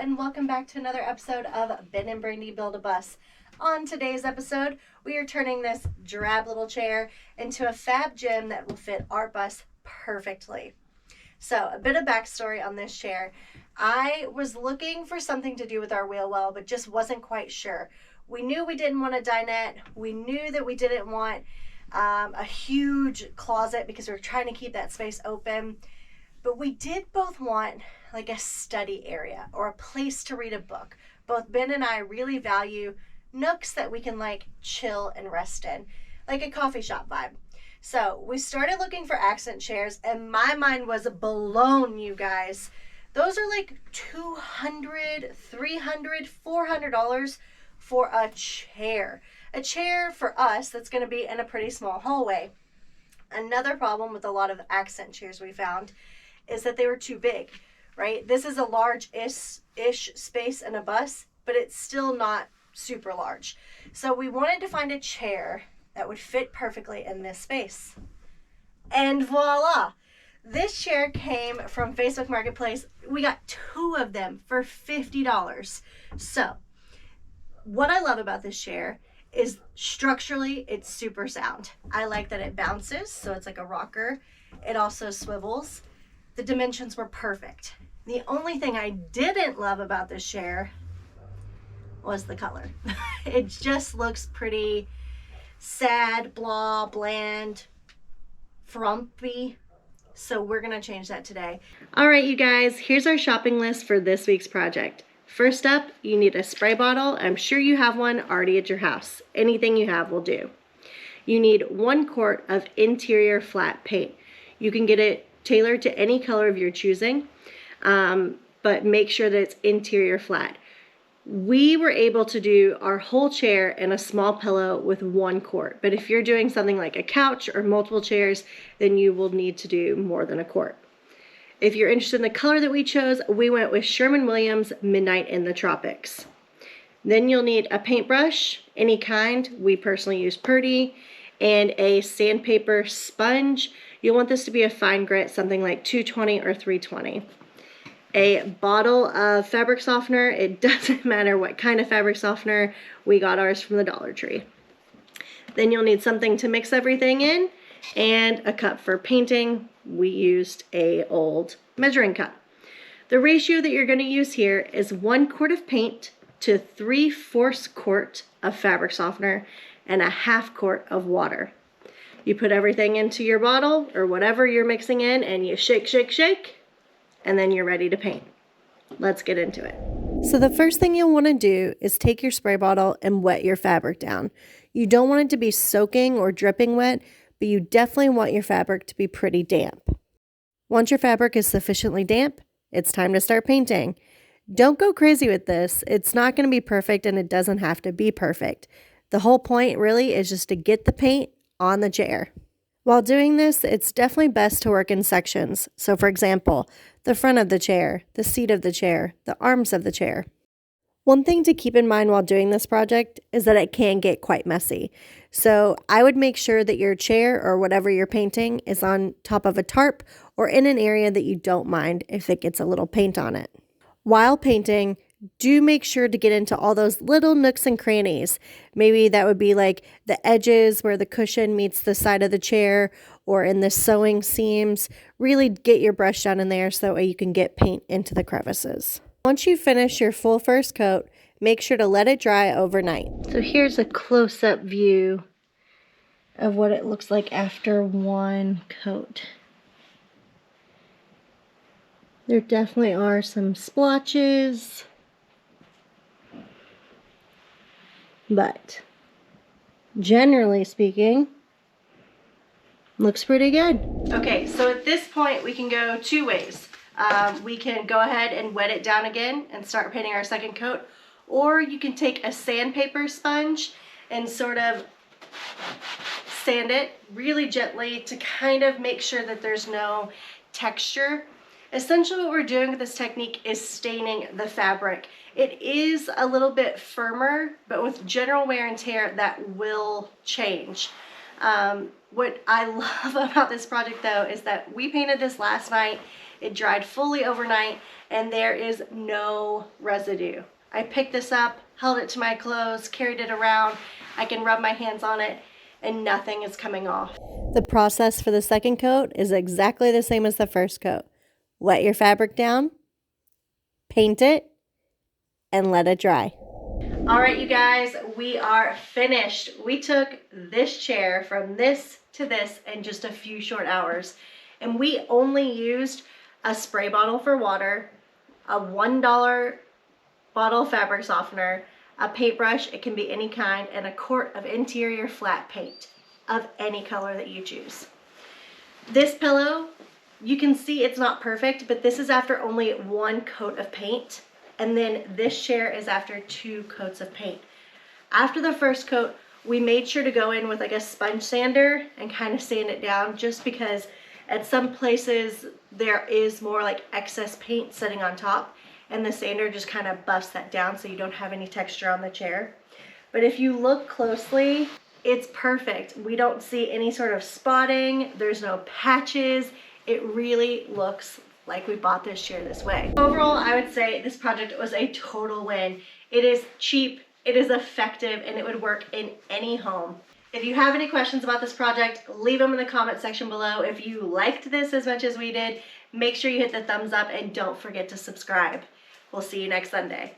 and welcome back to another episode of Ben and Brandi Build a Bus. On today's episode, we are turning this drab little chair into a fab gem that will fit our bus perfectly. So, a bit of backstory on this chair. I was looking for something to do with our wheel well, but just wasn't quite sure. We knew we didn't want a dinette. We knew that we didn't want a huge closet because we were trying to keep that space open. But we did both want like a study area or a place to read a book. Both Ben and I really value nooks that we can like chill and rest in, like a coffee shop vibe. So we started looking for accent chairs and my mind was blown, you guys. Those are like $200, $300, $400 for a chair. A chair for us that's going to be in a pretty small hallway. Another problem with a lot of accent chairs we found is that they were too big, right? This is a large-ish space in a bus, but it's still not super large. So we wanted to find a chair that would fit perfectly in this space. And voila! This chair came from Facebook Marketplace. We got 2 of them for $50. So, what I love about this chair is structurally, it's super sound. I like that it bounces, so it's like a rocker. It also swivels. The dimensions were perfect. The only thing I didn't love about this chair was the color. It just looks pretty sad, blah, bland, frumpy. So we're gonna change that today. All right, you guys, here's our shopping list for this week's project. First up, you need a spray bottle. I'm sure you have one already at your house. Anything you have will do. You need 1 quart of interior flat paint. You can get it tailored to any color of your choosing, but make sure that it's interior flat. We were able to do our whole chair and a small pillow with 1 quart, but if you're doing something like a couch or multiple chairs, then you will need to do more than 1 quart. If you're interested in the color that we chose, we went with Sherwin-Williams Midnight in the Tropics. Then you'll need a paintbrush, any kind. We personally use Purdy, and a sandpaper sponge. You'll want this to be a fine grit, something like 220 or 320. A bottle of fabric softener. It doesn't matter what kind of fabric softener. We got ours from the Dollar Tree. Then you'll need something to mix everything in and a cup for painting. We used a old measuring cup. The ratio that you're going to use here is 1 quart of paint to 3/4 quart of fabric softener and a 1/2 quart of water. You put everything into your bottle or whatever you're mixing in and you shake, shake, shake, and then you're ready to paint. Let's get into it. So the first thing you'll want to do is take your spray bottle and wet your fabric down. You don't want it to be soaking or dripping wet, but you definitely want your fabric to be pretty damp. Once your fabric is sufficiently damp, it's time to start painting. Don't go crazy with this. It's not going to be perfect and it doesn't have to be perfect. The whole point really is just to get the paint on the chair. While doing this, it's definitely best to work in sections. So for example, the front of the chair, the seat of the chair, the arms of the chair. One thing to keep in mind while doing this project is that it can get quite messy. So I would make sure that your chair or whatever you're painting is on top of a tarp or in an area that you don't mind if it gets a little paint on it. While painting, do make sure to get into all those little nooks and crannies. Maybe that would be like the edges where the cushion meets the side of the chair or in the sewing seams. Really get your brush down in there so that way you can get paint into the crevices. Once you finish your full first coat, make sure to let it dry overnight. So here's a close-up view of what it looks like after 1 coat. There definitely are some splotches, but generally speaking, looks pretty good. Okay, so at this point we can go 2 ways. We can go ahead and wet it down again and start painting our second coat, or you can take a sandpaper sponge and sort of sand it really gently to kind of make sure that there's no texture. Essentially what we're doing with this technique is staining the fabric. It is a little bit firmer, but with general wear and tear that will change. What I love about this project though is that we painted this last night. It dried fully overnight and there is no residue. I picked this up, held it to my clothes, carried it around. I can rub my hands on it and nothing is coming off. The process for the second coat is exactly the same as the first coat. Wet your fabric down, paint it, and let it dry. All right, you guys, we are finished. We took this chair from this to this in just a few short hours, and we only used a spray bottle for water, a $1 bottle of fabric softener, a paintbrush, it can be any kind, and a quart of interior flat paint of any color that you choose. This pillow, you can see it's not perfect, but this is after only one coat of paint. And then this chair is after 2 coats of paint. After the first coat, we made sure to go in with like a sponge sander and kind of sand it down, just because at some places there is more like excess paint sitting on top, and the sander just kind of buffs that down so you don't have any texture on the chair. But if you look closely, it's perfect. We don't see any sort of spotting. There's no patches. It really looks like we bought this chair this way. Overall, I would say this project was a total win. It is cheap, it is effective, and it would work in any home. If you have any questions about this project, leave them in the comment section below. If you liked this as much as we did, make sure you hit the thumbs up and don't forget to subscribe. We'll see you next Sunday.